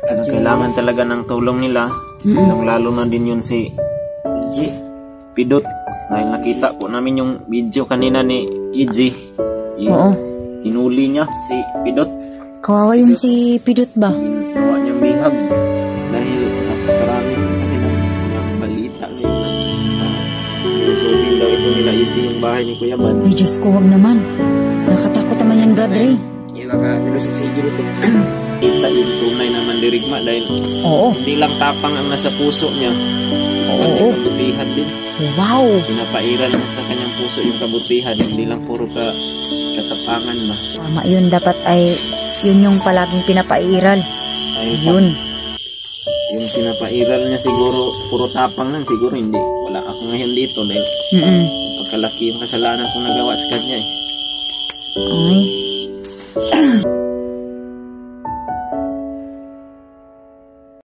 na kailangan talaga ng tulong nila. Lalo na din yun si Pidot. Dahil nakita po namin yung video kanina ni EJ. Oo. Hinuli niya si Pidot. Kawawa yung si Pidot ba? Gawa niyang bihag. Dahil napakarami kasi ng balita ngayon. Lusubin daw ito nila EJ yung bahay ni Kuya Bad. Ay, Diyos ko, wag naman. Nakatakot naman yan, Brad Ray. Yung nakalusog sa igilo ito. Kita yung tunay na mandirigma dahil hindi lang tapang ang nasa puso niya. Oo. Kabutihan din. Wow. Pinapairal na sa kanyang puso yung kabutihan. Hindi lang puro katapangan ba. Tama yun. Dapat ay yun yung palaging pinapairal. Yun. Yung pinapairal niya siguro puro tapang lang. Siguro hindi. Wala ako ngayon dito dahil pagkalaki yung kasalanan kong nagawa sa kanya eh. Ay.